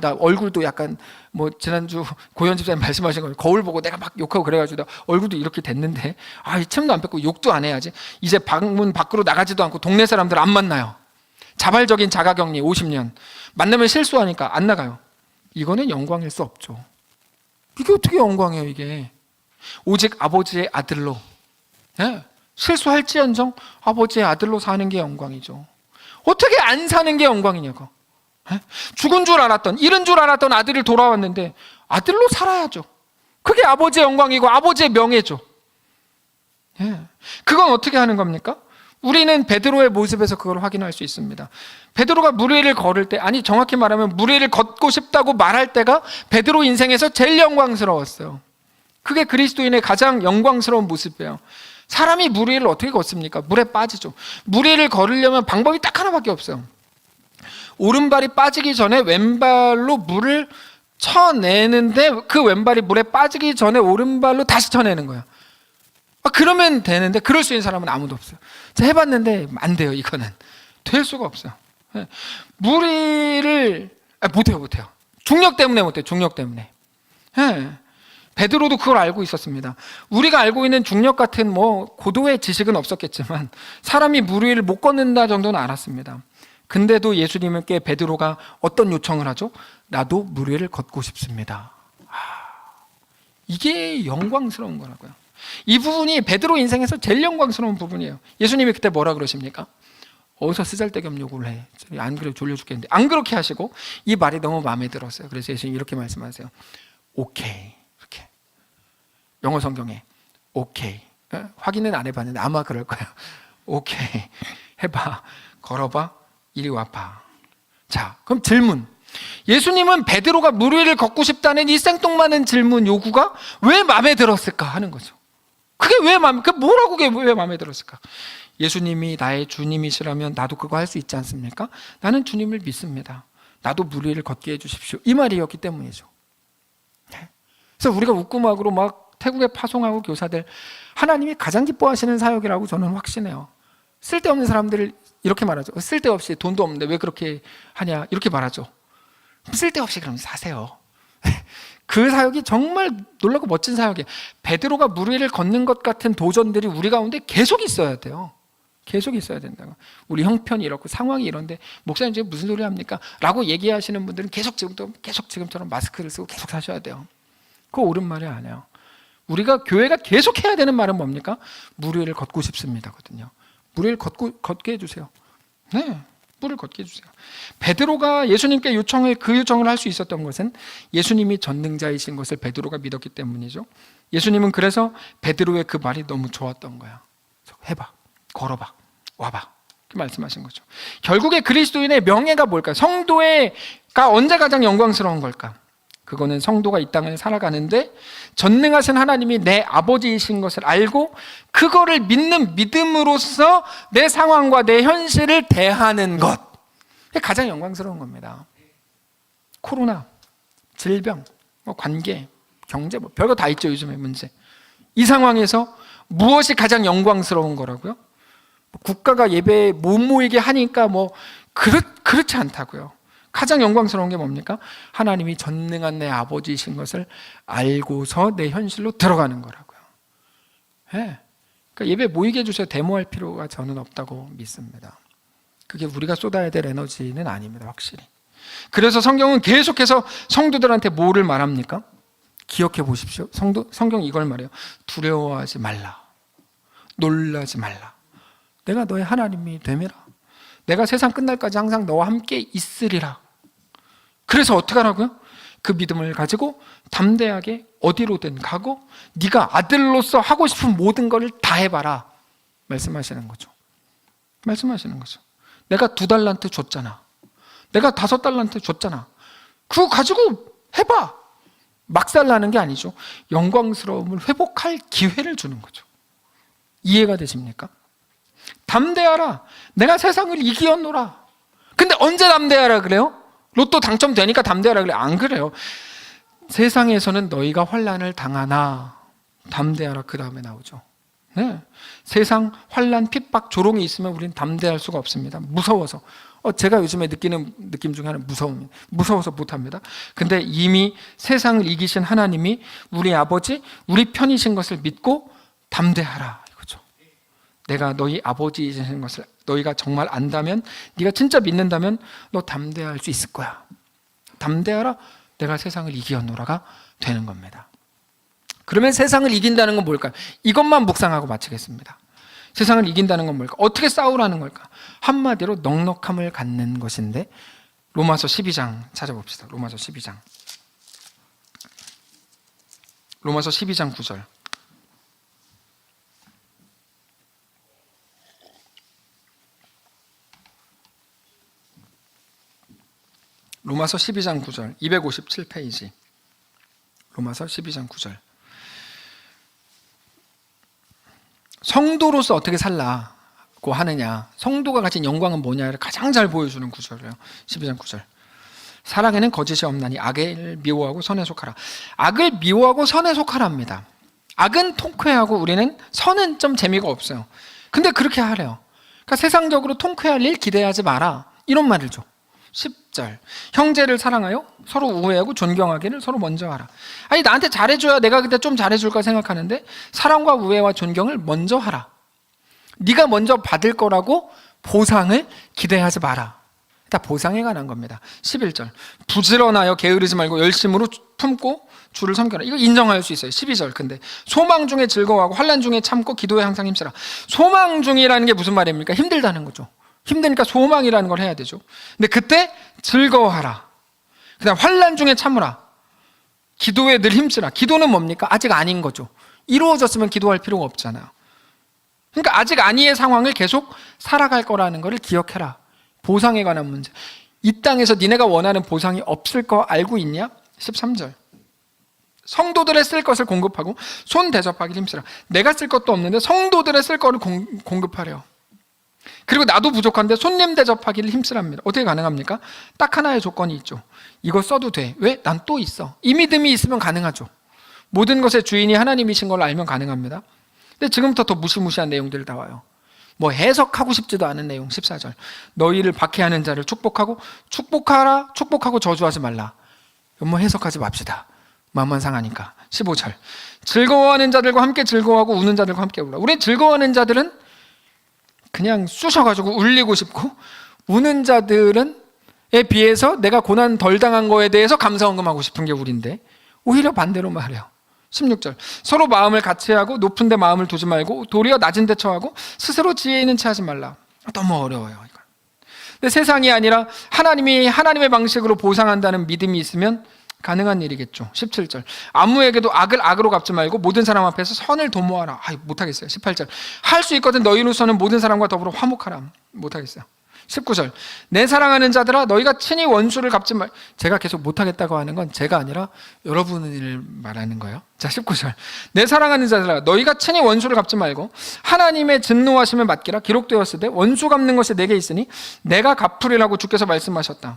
나 얼굴도 약간 뭐 지난주 고현 집사님 말씀하신 거 거울 보고 내가 막 욕하고 그래가지고 나 얼굴도 이렇게 됐는데 이 침도 안 뱉고 욕도 안 해야지. 이제 방문 밖으로 나가지도 않고 동네 사람들 안 만나요. 자발적인 자가격리 50년. 만나면 실수하니까 안 나가요. 이거는 영광일 수 없죠. 이게 어떻게 영광이에요 이게. 오직 아버지의 아들로, 실수할지언정 아버지의 아들로 사는 게 영광이죠. 어떻게 안 사는 게 영광이냐고. 죽은 줄 알았던, 잃은 줄 알았던 아들이 돌아왔는데 아들로 살아야죠. 그게 아버지의 영광이고 아버지의 명예죠. 그건 어떻게 하는 겁니까? 우리는 베드로의 모습에서 그걸 확인할 수 있습니다. 베드로가 물 위를 걸을 때, 아니 정확히 말하면 물 위를 걷고 싶다고 말할 때가 베드로 인생에서 제일 영광스러웠어요. 그게 그리스도인의 가장 영광스러운 모습이에요. 사람이 물 위를 어떻게 걷습니까? 물에 빠지죠. 물 위를 걸으려면 방법이 딱 하나밖에 없어요. 오른발이 빠지기 전에 왼발로 물을 쳐내는데 그 왼발이 물에 빠지기 전에 오른발로 다시 쳐내는 거예요. 그러면 되는데 그럴 수 있는 사람은 아무도 없어요. 제가 해봤는데 안 돼요. 이거는 될 수가 없어요. 물 위를 못해요. 중력 때문에 못해요. 중력 때문에. 베드로도 그걸 알고 있었습니다. 우리가 알고 있는 중력 같은 고도의 지식은 없었겠지만 사람이 물 위를 못 걷는다 정도는 알았습니다. 근데도 예수님께 베드로가 어떤 요청을 하죠? 나도 물 위를 걷고 싶습니다. 이게 영광스러운 거라고요. 이 부분이 베드로 인생에서 제일 영광스러운 부분이에요. 예수님이 그때 뭐라 그러십니까? 어디서 쓰잘데기 욕을 해. 안 그래 졸려 죽겠는데. 안 그렇게 하시고 이 말이 너무 마음에 들었어요. 그래서 예수님이 이렇게 말씀하세요. 오케이. 이렇게. 영어 성경에 오케이. 확인은 안 해봤는데 아마 그럴 거예요. 오케이. 해봐. 걸어봐. 이리 와봐. 자, 그럼 질문. 예수님은 베드로가 물 위를 걷고 싶다는 이 생뚱맞은 질문 요구가 왜 마음에 들었을까 하는 거죠. 그게 왜 뭐라고 그게 왜 마음에 들었을까? 예수님이 나의 주님이시라면 나도 그거 할 수 있지 않습니까? 나는 주님을 믿습니다. 나도 물 위를 걷게 해주십시오. 이 말이었기 때문이죠. 그래서 우리가 웃구막으로 막 태국에 파송하고 교사들 하나님이 가장 기뻐하시는 사역이라고 저는 확신해요. 쓸데없는 사람들을 이렇게 말하죠. 쓸데없이 돈도 없는데 왜 그렇게 하냐 이렇게 말하죠. 쓸데없이 그럼 사세요. 그 사역이 정말 놀랍고 멋진 사역이에요. 베드로가 물 위를 걷는 것 같은 도전들이 우리 가운데 계속 있어야 돼요. 계속 있어야 된다고. 우리 형편이 이렇고 상황이 이런데 목사님 지금 무슨 소리 합니까? 라고 얘기하시는 분들은 계속 지금처럼 마스크를 쓰고 계속 사셔야 돼요. 그거 옳은 말이 아니에요. 우리가 교회가 계속 해야 되는 말은 뭡니까? 물 위를 걷고 싶습니다거든요. 물 위를 걷게 해주세요. 네, 물을 걷게 해주세요. 베드로가 예수님께 그 요청을 할 수 있었던 것은 예수님이 전능자이신 것을 베드로가 믿었기 때문이죠. 예수님은 그래서 베드로의 그 말이 너무 좋았던 거야. 해봐, 걸어봐, 와봐 이렇게 말씀하신 거죠. 결국에 그리스도인의 명예가 뭘까? 성도가 언제 가장 영광스러운 걸까? 그거는 성도가 이 땅을 살아가는데 전능하신 하나님이 내 아버지이신 것을 알고 그거를 믿는 믿음으로써 내 상황과 내 현실을 대하는 것, 가장 영광스러운 겁니다. 코로나, 질병, 관계, 경제, 별거 다 있죠. 요즘의 문제. 이 상황에서 무엇이 가장 영광스러운 거라고요? 국가가 예배에 못 모이게 하니까 그렇지 않다고요. 가장 영광스러운 게 뭡니까? 하나님이 전능한 내 아버지이신 것을 알고서 내 현실로 들어가는 거라고요. 네. 그러니까 예배 모이게 해주세요. 데모할 필요가 저는 없다고 믿습니다. 그게 우리가 쏟아야 될 에너지는 아닙니다. 확실히. 그래서 성경은 계속해서 성도들한테 뭐를 말합니까? 기억해 보십시오. 성경 이걸 말해요. 두려워하지 말라. 놀라지 말라. 내가 너의 하나님이 됨이라. 내가 세상 끝날까지 항상 너와 함께 있으리라. 그래서 어떻게 하라고요? 그 믿음을 가지고 담대하게 어디로든 가고 네가 아들로서 하고 싶은 모든 것을 다 해봐라. 말씀하시는 거죠. 내가 2달란트 줬잖아. 내가 5달란트 줬잖아. 그거 가지고 해봐. 막살나는 게 아니죠. 영광스러움을 회복할 기회를 주는 거죠. 이해가 되십니까? 담대하라. 내가 세상을 이기었노라. 근데 언제 담대하라 그래요? 로또 당첨되니까 담대하라 그래? 안 그래요. 세상에서는 너희가 환난을 당하나 담대하라. 그 다음에 나오죠. 네. 세상 환난, 핍박, 조롱이 있으면 우리는 담대할 수가 없습니다. 무서워서. 제가 요즘에 느끼는 느낌 중에 하나는 무서움입니다. 무서워서 못합니다. 근데 이미 세상을 이기신 하나님이 우리 아버지, 우리 편이신 것을 믿고 담대하라 이거죠. 내가 너희 아버지이신 것을 너희가 정말 안다면, 네가 진짜 믿는다면 너 담대할 수 있을 거야. 담대하라. 내가 세상을 이기었노라가 되는 겁니다. 그러면 세상을 이긴다는 건 뭘까요? 이것만 묵상하고 마치겠습니다. 세상을 이긴다는 건 뭘까? 어떻게 싸우라는 걸까? 한마디로 넉넉함을 갖는 것인데, 로마서 12장 찾아봅시다. 로마서 12장 9절. 로마서 12장 9절 257페이지. 로마서 12장 9절. 성도로서 어떻게 살라고 하느냐, 성도가 가진 영광은 뭐냐를 가장 잘 보여주는 구절이에요. 12장 9절. 사랑에는 거짓이 없나니 악을 미워하고 선에 속하라. 악을 미워하고 선에 속하랍니다. 악은 통쾌하고 우리는 선은 좀 재미가 없어요. 근데 그렇게 하래요. 그러니까 세상적으로 통쾌할 일 기대하지 마라, 이런 말을 줘. 10절. 형제를 사랑하여 서로 우애하고 존경하기를 서로 먼저 하라. 아니, 나한테 잘해줘야 내가 그때 좀 잘해줄까 생각하는데 사랑과 우애와 존경을 먼저 하라. 네가 먼저 받을 거라고 보상을 기대하지 마라. 다 보상에 관한 겁니다. 11절. 부지런하여 게으르지 말고 열심으로 품고 주를 섬겨라. 이거 인정할 수 있어요. 12절. 근데 소망 중에 즐거워하고 환난 중에 참고 기도에 항상 힘쓰라. 소망 중이라는 게 무슨 말입니까? 힘들다는 거죠. 힘드니까 소망이라는 걸 해야 되죠. 근데 그때 즐거워하라. 그 다음 환난 중에 참으라. 기도에 늘 힘쓰라. 기도는 뭡니까? 아직 아닌 거죠. 이루어졌으면 기도할 필요가 없잖아요. 그러니까 아직 아니의 상황을 계속 살아갈 거라는 것을 기억해라. 보상에 관한 문제. 이 땅에서 니네가 원하는 보상이 없을 거 알고 있냐? 13절. 성도들의 쓸 것을 공급하고 손 대접하기 힘쓰라. 내가 쓸 것도 없는데 성도들의 쓸 거를 공급하래요. 그리고 나도 부족한데 손님 대접하기를 힘쓰랍니다. 어떻게 가능합니까? 딱 하나의 조건이 있죠. 이거 써도 돼. 왜? 난 또 있어. 이 믿음이 있으면 가능하죠. 모든 것의 주인이 하나님이신 걸 알면 가능합니다. 근데 지금부터 더 무시무시한 내용들이 나와요. 뭐 해석하고 싶지도 않은 내용. 14절. 너희를 박해하는 자를 축복하고 축복하라. 축복하고 저주하지 말라. 뭐 해석하지 맙시다. 마음만 상하니까. 15절. 즐거워하는 자들과 함께 즐거워하고 우는 자들과 함께 울라. 우리 즐거워하는 자들은 그냥 쑤셔가지고 울리고 싶고, 우는 자들에 비해서 내가 고난 덜 당한 거에 대해서 감사헌금하고 싶은 게 우리인데 오히려 반대로 말해요. 16절. 서로 마음을 같이 하고 높은 데 마음을 두지 말고 도리어 낮은 데 처하고 스스로 지혜 있는 체 하지 말라. 너무 어려워요, 이건. 근데 세상이 아니라 하나님이 하나님의 방식으로 보상한다는 믿음이 있으면 가능한 일이겠죠. 17절. 아무에게도 악을 악으로 갚지 말고 모든 사람 앞에서 선을 도모하라. 못하겠어요. 18절. 할 수 있거든 너희로서는 모든 사람과 더불어 화목하라. 못하겠어요. 19절 내 사랑하는 자들아 너희가 친히 원수를 갚지 말. 제가 계속 못하겠다고 하는 건 제가 아니라 여러분을 말하는 거예요. 자 19절 내 사랑하는 자들아 너희가 친히 원수를 갚지 말고 하나님의 진노하심을 맡기라. 기록되었으되 원수 갚는 것이 내게 있으니 내가 갚으리라고 주께서 말씀하셨다.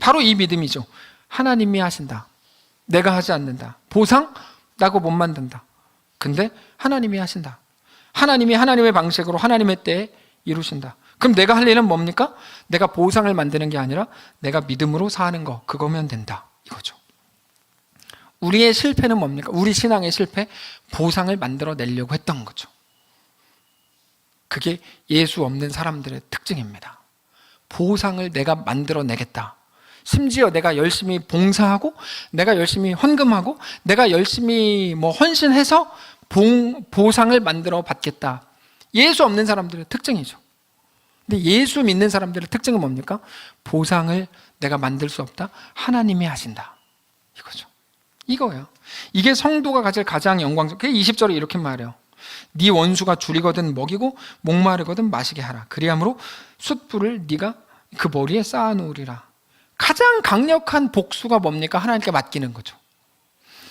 바로 이 믿음이죠. 하나님이 하신다. 내가 하지 않는다. 보상? 나고 못 만든다. 근데 하나님이 하신다. 하나님이 하나님의 방식으로 하나님의 때에 이루신다. 그럼 내가 할 일은 뭡니까? 내가 보상을 만드는 게 아니라 내가 믿음으로 사는 거, 그거면 된다 이거죠. 우리의 실패는 뭡니까? 우리 신앙의 실패, 보상을 만들어내려고 했던 거죠. 그게 예수 없는 사람들의 특징입니다. 보상을 내가 만들어내겠다. 심지어 내가 열심히 봉사하고 내가 열심히 헌금하고 내가 열심히 헌신해서 보상을 만들어 받겠다. 예수 없는 사람들의 특징이죠. 근데 예수 믿는 사람들의 특징은 뭡니까? 보상을 내가 만들 수 없다. 하나님이 하신다. 이거죠. 이거예요. 이게 성도가 가질 가장 영광스러운. 20절에 이렇게 말해요. 네 원수가 줄이거든 먹이고 목마르거든 마시게 하라. 그리함으로 숯불을 네가 그 머리에 쌓아놓으리라. 가장 강력한 복수가 뭡니까? 하나님께 맡기는 거죠.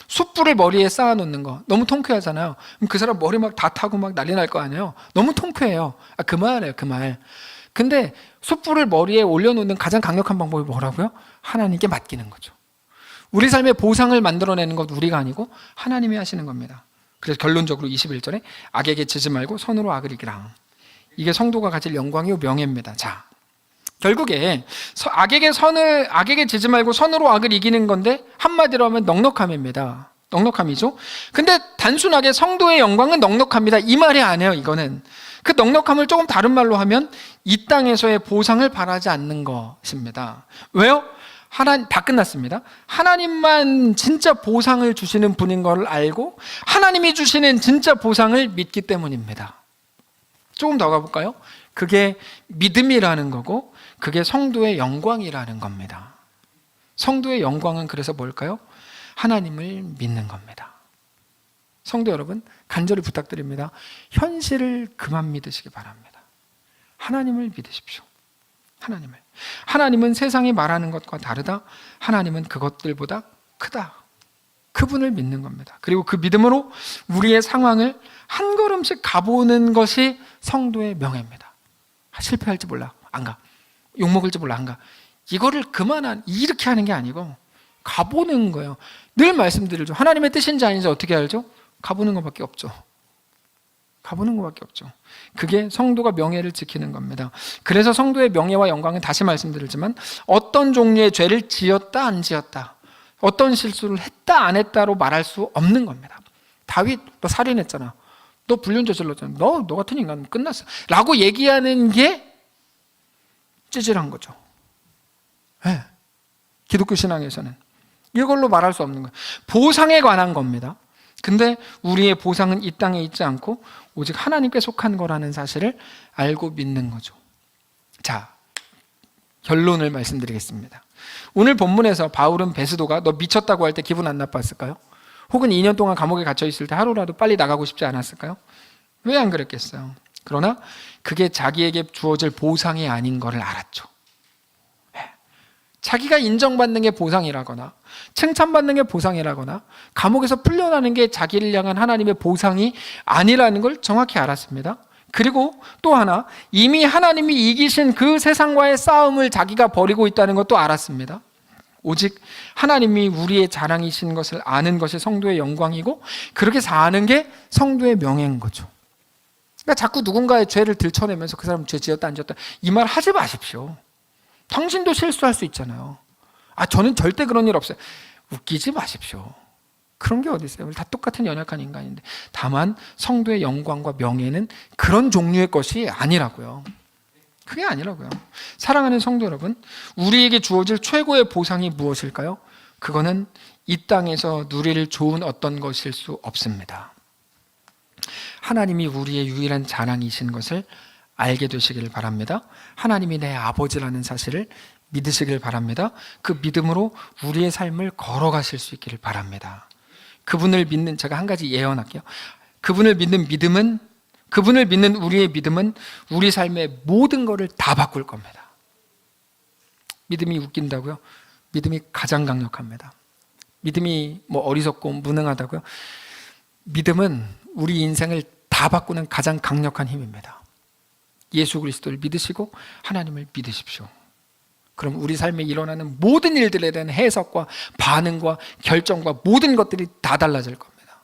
숯불을 머리에 쌓아놓는 거 너무 통쾌하잖아요. 그럼 그 사람 머리 막 다 타고 막 난리 날 거 아니에요. 너무 통쾌해요. 그 말이에요, 그 말. 근데 숯불을 머리에 올려놓는 가장 강력한 방법이 뭐라고요? 하나님께 맡기는 거죠. 우리 삶의 보상을 만들어내는 것 우리가 아니고 하나님이 하시는 겁니다. 그래서 결론적으로 21절에 악에게 지지 말고 선으로 악을 이기라. 이게 성도가 가질 영광이요 명예입니다. 자, 결국에 악에게 지지 말고 선으로 악을 이기는 건데 한마디로 하면 넉넉함입니다. 넉넉함이죠. 근데 단순하게 성도의 영광은 넉넉합니다 이 말이 아니에요. 이거는 그 넉넉함을 조금 다른 말로 하면 이 땅에서의 보상을 바라지 않는 것입니다. 왜요? 다 끝났습니다. 하나님만 진짜 보상을 주시는 분인 걸 알고 하나님이 주시는 진짜 보상을 믿기 때문입니다. 조금 더 가볼까요? 그게 믿음이라는 거고 그게 성도의 영광이라는 겁니다. 성도의 영광은 그래서 뭘까요? 하나님을 믿는 겁니다. 성도 여러분, 간절히 부탁드립니다. 현실을 그만 믿으시기 바랍니다. 하나님을 믿으십시오. 하나님은 세상이 말하는 것과 다르다. 하나님은 그것들보다 크다. 그분을 믿는 겁니다. 그리고 그 믿음으로 우리의 상황을 한 걸음씩 가보는 것이 성도의 명예입니다. 실패할지 몰라, 안 가. 욕먹을지 몰라, 안 가. 이거를 이렇게 하는 게 아니고 가보는 거예요. 늘 말씀드리죠. 하나님의 뜻인지 아닌지 어떻게 알죠? 가보는 것밖에 없죠. 그게 성도가 명예를 지키는 겁니다. 그래서 성도의 명예와 영광은 다시 말씀드리지만 어떤 종류의 죄를 지었다 안 지었다, 어떤 실수를 했다 안 했다로 말할 수 없는 겁니다. 다윗 너 살인했잖아, 너 불륜 저질렀잖아, 너 같은 인간 끝났어 라고 얘기하는 게 찌질한 거죠. 네. 기독교 신앙에서는 이걸로 말할 수 없는 거예요. 보상에 관한 겁니다. 근데 우리의 보상은 이 땅에 있지 않고 오직 하나님께 속한 거라는 사실을 알고 믿는 거죠. 자, 결론을 말씀드리겠습니다. 오늘 본문에서 바울은 베스도가 너 미쳤다고 할 때 기분 안 나빴을까요? 혹은 2년 동안 감옥에 갇혀 있을 때 하루라도 빨리 나가고 싶지 않았을까요? 왜 안 그랬겠어요? 그러나 그게 자기에게 주어질 보상이 아닌 것을 알았죠. 자기가 인정받는 게 보상이라거나 칭찬받는 게 보상이라거나 감옥에서 풀려나는 게 자기를 향한 하나님의 보상이 아니라는 걸 정확히 알았습니다. 그리고 또 하나, 이미 하나님이 이기신 그 세상과의 싸움을 자기가 벌이고 있다는 것도 알았습니다. 오직 하나님이 우리의 자랑이신 것을 아는 것이 성도의 영광이고 그렇게 사는 게 성도의 명예인 거죠. 그러니까 자꾸 누군가의 죄를 들춰내면서 그 사람 죄 지었다 안 지었다 이 말 하지 마십시오. 당신도 실수할 수 있잖아요. 저는 절대 그런 일 없어요. 웃기지 마십시오. 그런 게 어디 있어요? 우리 다 똑같은 연약한 인간인데. 다만 성도의 영광과 명예는 그런 종류의 것이 아니라고요. 그게 아니라고요. 사랑하는 성도 여러분, 우리에게 주어질 최고의 보상이 무엇일까요? 그거는 이 땅에서 누릴 좋은 어떤 것일 수 없습니다. 하나님이 우리의 유일한 자랑이신 것을 알게 되시기를 바랍니다. 하나님이 내 아버지라는 사실을 믿으시길 바랍니다. 그 믿음으로 우리의 삶을 걸어가실 수 있기를 바랍니다. 그분을 믿는, 제가 한 가지 예언할게요. 그분을 믿는 우리의 믿음은 우리 삶의 모든 것을 다 바꿀 겁니다. 믿음이 웃긴다고요? 믿음이 가장 강력합니다. 믿음이 뭐 어리석고 무능하다고요? 믿음은 우리 인생을 다 바꾸는 가장 강력한 힘입니다. 예수 그리스도를 믿으시고 하나님을 믿으십시오. 그럼 우리 삶에 일어나는 모든 일들에 대한 해석과 반응과 결정과 모든 것들이 다 달라질 겁니다.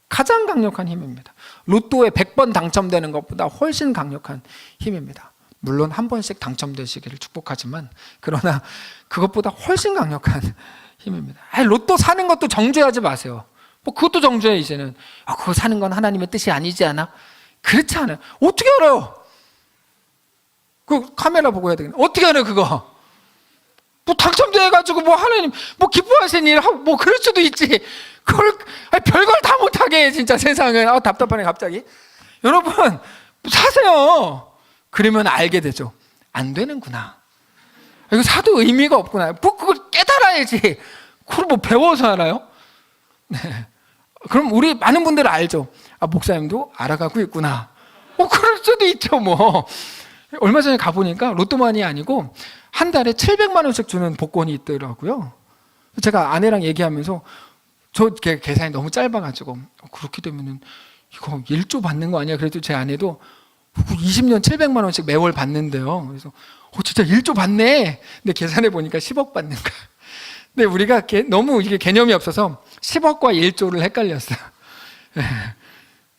가장 강력한 힘입니다. 로또에 100번 당첨되는 것보다 훨씬 강력한 힘입니다. 물론 한 번씩 당첨되시기를 축복하지만 그러나 그것보다 훨씬 강력한 힘입니다. 로또 사는 것도 정죄하지 마세요. 뭐 그것도 정죄해. 이제는 그거 사는 건 하나님의 뜻이 아니지 않아? 그렇지 않아요. 어떻게 알아요? 그 카메라 보고 해야 되겠네. 어떻게 알아요 그거? 뭐 당첨돼가지고 뭐 하나님 뭐 기뻐하시는 일 하고 뭐 그럴 수도 있지. 그걸 별걸 다 못하게 해 진짜 세상은. 답답하네 갑자기. 여러분 사세요. 그러면 알게 되죠. 안 되는구나. 이거 사도 의미가 없구나. 뭐 그걸 깨달아야지. 그걸 뭐 배워서 알아요? 네. 그럼 우리 많은 분들은 알죠. 목사님도 알아가고 있구나. 그럴 수도 있죠 뭐. 얼마 전에 가보니까 로또만이 아니고 한 달에 700만 원씩 주는 복권이 있더라고요. 제가 아내랑 얘기하면서 저 계산이 너무 짧아가지고 그렇게 되면은 이거 1조 받는 거 아니야? 그래도 제 아내도 20년 700만 원씩 매월 받는데요. 그래서 진짜 1조 받네. 근데 계산해 보니까 10억 받는 거야. 근데 우리가 너무 이게 개념이 없어서 10억과 1조를 헷갈렸어요.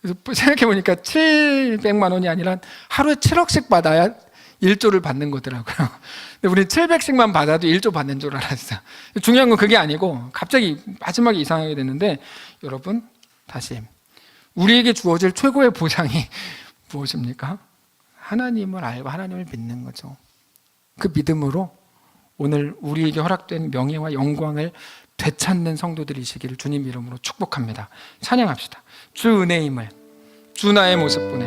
그래서 생각해 보니까 700만 원이 아니라 하루에 7억씩 받아야 1조를 받는 거더라고요. 근데 우리 700씩만 받아도 1조 받는 줄 알았어요. 중요한 건 그게 아니고 갑자기 마지막에 이상하게 됐는데, 여러분 다시 우리에게 주어질 최고의 보상이 무엇입니까? 하나님을 알고 하나님을 믿는 거죠. 그 믿음으로 오늘 우리에게 허락된 명예와 영광을 되찾는 성도들이시기를 주님 이름으로 축복합니다. 찬양합시다. 주 은혜임을, 주 나의 모습 보내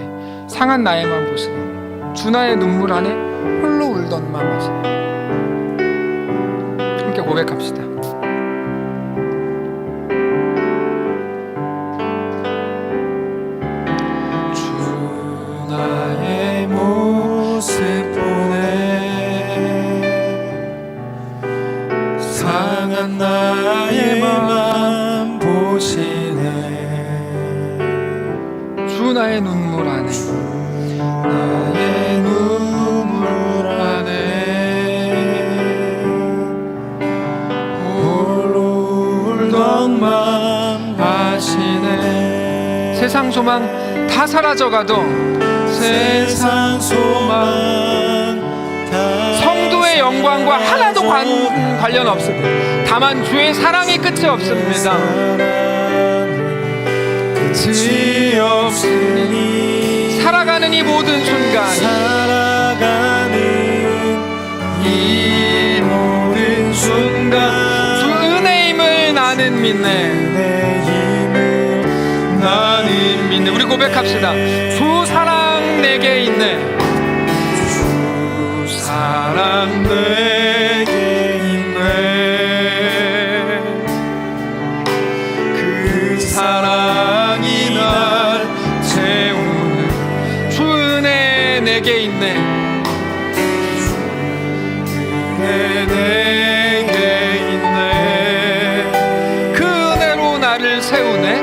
상한 나의 맘 보시네, 주 나의 눈물 안에 홀로 울던 맘 하시네. 함께 고백합시다. 주 나의 모습 보내 상한 나의 맘 보시네, 주 나의 눈물 안에 나의 눈물 안에 홀로 울던 맘 아시네. 세상 소망 다 사라져가도 세상 소망 성도의 영광과 하나도 관련 없습니다. 다만 주의 사랑이 끝이 없습니다. 끝이 없으니 살아가는 이 모든 순간, 살아가는 이 모든 순간 주 은혜임을 나는 믿네. 나는 믿네. 우리 고백합시다. 주 사랑 내게 있네. 주 사랑 내게 있네. 그 사랑이 날 채우네. 주 은혜 내게 있네. 주 은혜 내게 있네. 그 은혜로 나를 세우네.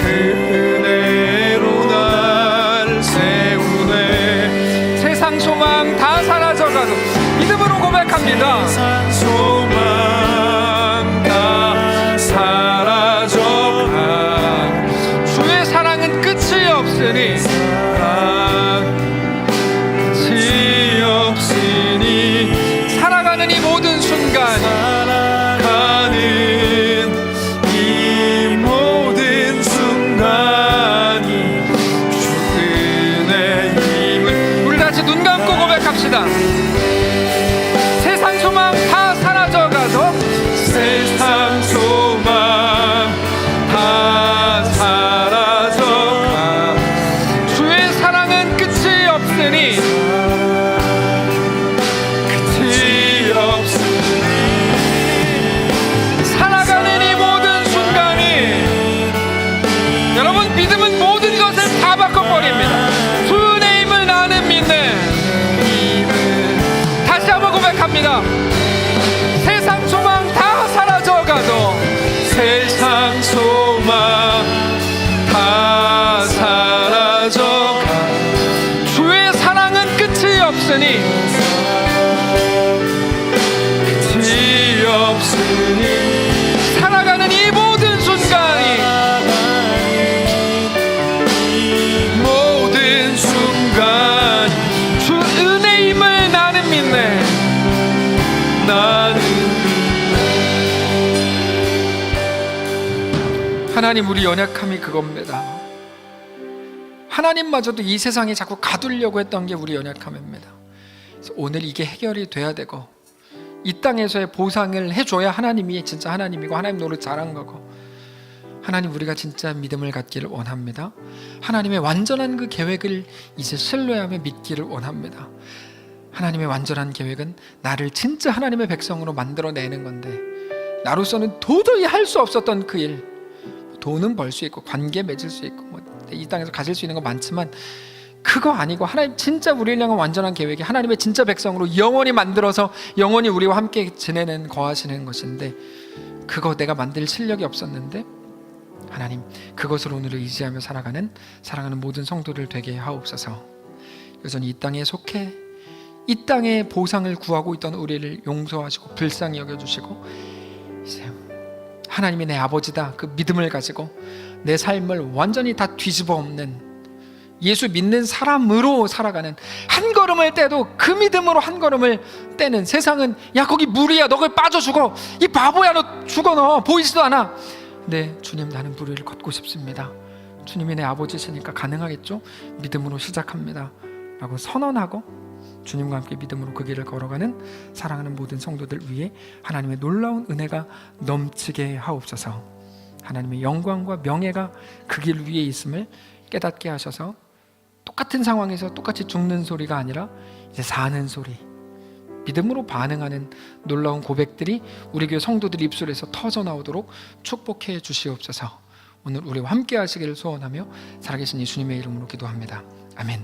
그 은혜로 날 세우네. 세상 소망 다 사라져가도 믿음으로 고백합니다. 세상 소망 다 사라져가 주의 사랑은 끝이 없으니, 끝이 없으니 살아가는 이 모든 순간, 살아가는 이 모든 순간이 주 은혜임을. 우리 다시 눈 감고 고백합시다. 세상 소망 다 하나님, 우리 연약함이 그겁니다. 하나님마저도 이 세상에 자꾸 가두려고 했던 게 우리 연약함입니다. 그래서 오늘 이게 해결이 돼야 되고, 이 땅에서의 보상을 해줘야 하나님이 진짜 하나님이고 하나님 노릇 잘한 거고, 하나님, 우리가 진짜 믿음을 갖기를 원합니다. 하나님의 완전한 그 계획을 이제 신뢰하며 믿기를 원합니다. 하나님의 완전한 계획은 나를 진짜 하나님의 백성으로 만들어내는 건데, 나로서는 도저히 할 수 없었던 그 일, 돈은 벌 수 있고 관계 맺을 수 있고 이 땅에서 가질 수 있는 거 많지만 그거 아니고, 하나님 진짜 우리를 향한 완전한 계획이 하나님의 진짜 백성으로 영원히 만들어서 영원히 우리와 함께 지내는, 거하시는 것인데, 그거 내가 만들 실력이 없었는데 하나님, 그것을 오늘 의지하며 살아가는 모든 성도들 되게 하옵소서. 여전히 이 땅에 속해 이 땅의 보상을 구하고 있던 우리를 용서하시고 불쌍히 여겨주시고, 이제 하나님이 내 아버지다 그 믿음을 가지고 내 삶을 완전히 다 뒤집어 엎는, 예수 믿는 사람으로 살아가는, 한 걸음을 떼도 그 믿음으로 한 걸음을 떼는, 세상은 야 거기 물이야 너 거기 빠져 죽어, 이 바보야 너 죽어, 너 보이지도 않아. 네, 주님, 나는 물 위를 걷고 싶습니다. 주님이 내 아버지시니까 가능하겠죠? 믿음으로 시작합니다 라고 선언하고 주님과 함께 믿음으로 그 길을 걸어가는 사랑하는 모든 성도들 위해 하나님의 놀라운 은혜가 넘치게 하옵소서. 하나님의 영광과 명예가 그 길 위에 있음을 깨닫게 하셔서 똑같은 상황에서 똑같이 죽는 소리가 아니라 이제 사는 소리, 믿음으로 반응하는 놀라운 고백들이 우리 교회 성도들 입술에서 터져 나오도록 축복해 주시옵소서. 오늘 우리와 함께 하시기를 소원하며 살아계신 예수님의 이름으로 기도합니다. 아멘.